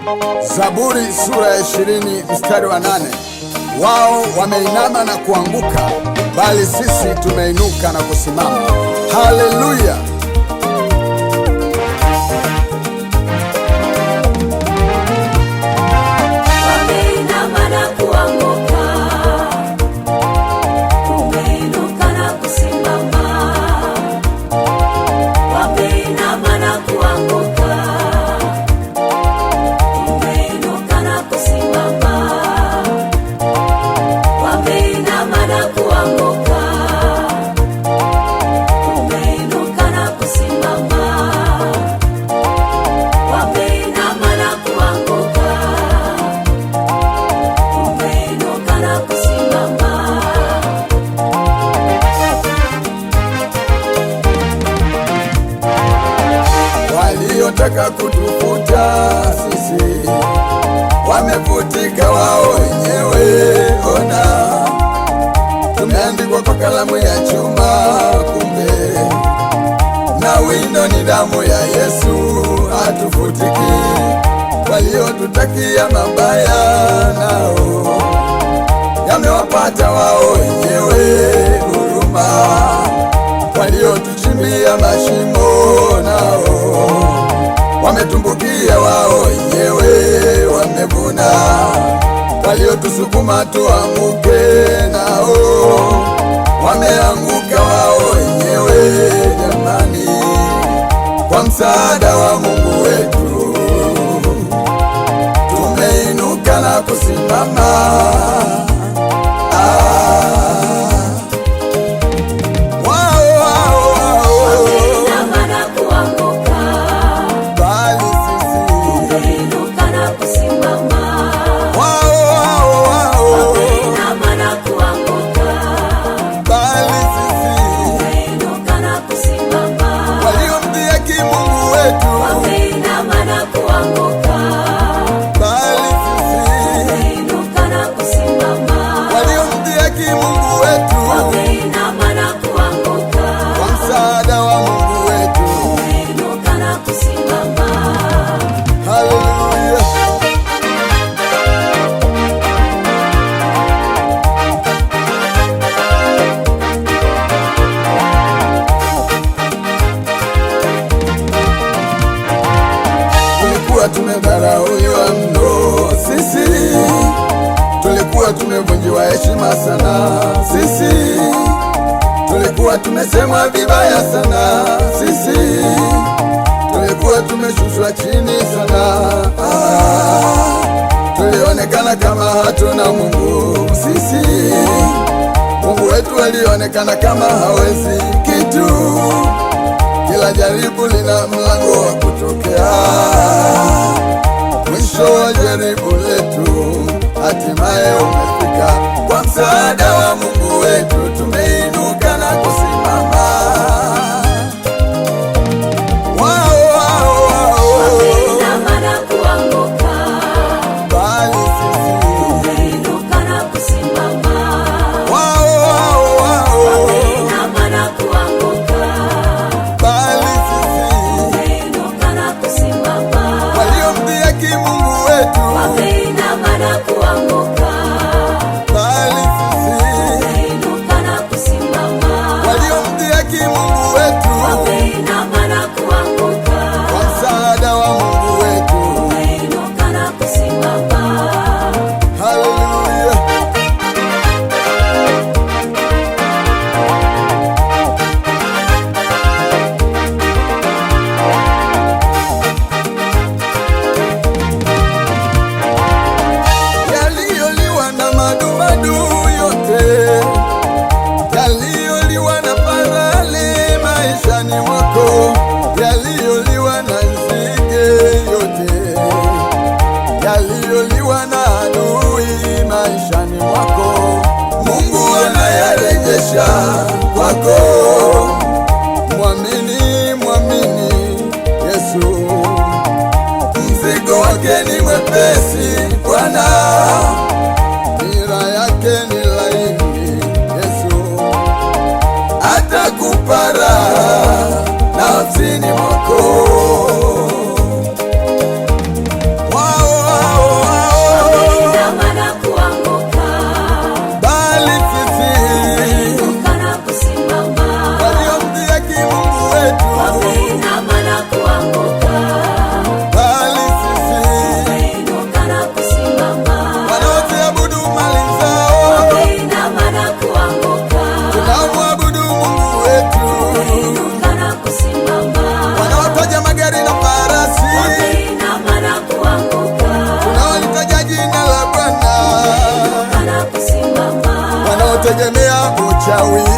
Zaburi sura ya 20 mstari wa 8. Wao wameinama na kuanguka, bali sisi tumeinuka na kusimama. Haleluya! Waliotaka kutufuta sisi wamefutika wao wenyewe. Ona, tumeandikwa kwa kalamu ya chuma, kumbe na wino ni damu ya Yesu, hatufutiki. Waliotutakia mabaya nao yamewapata wao wenyewe. Huruma, waliotuchimbia mashimo nao wametumbukia wao wenyewe, wamevuna. Waliotusukuma tuanguke nao wameanguka wao wenyewe. Jamani, kwa msaada wa Mungu wetu tumeinuka na kusimama. Tumedharauliwa mno sisi, tulikuwa tumevunjiwa heshima sana sisi, tulikuwa tumesemwa vibaya sana sisi, tulikuwa tumeshushwa chini sana. Tulionekana kama hatuna Mungu sisi, Mungu wetu alionekana kama hawezi kitu. Kila jaribu lina mlango wa kutokea, mwisho wa jaribu letu hatimaye umefika. Kwa msaada wa Mungu wetu tumeinuka na kusimama. Yaliyoliwa na nzige yote, yaliyoliwa na adui maishani mwako, Mungu anayarejesha kwako. Mwamini, mwamini Yesu, mzigo wake ni mwepesi. Bwana, nira yake ni laini. Yesu atakupa raha nafsini mwako. Wow. shall we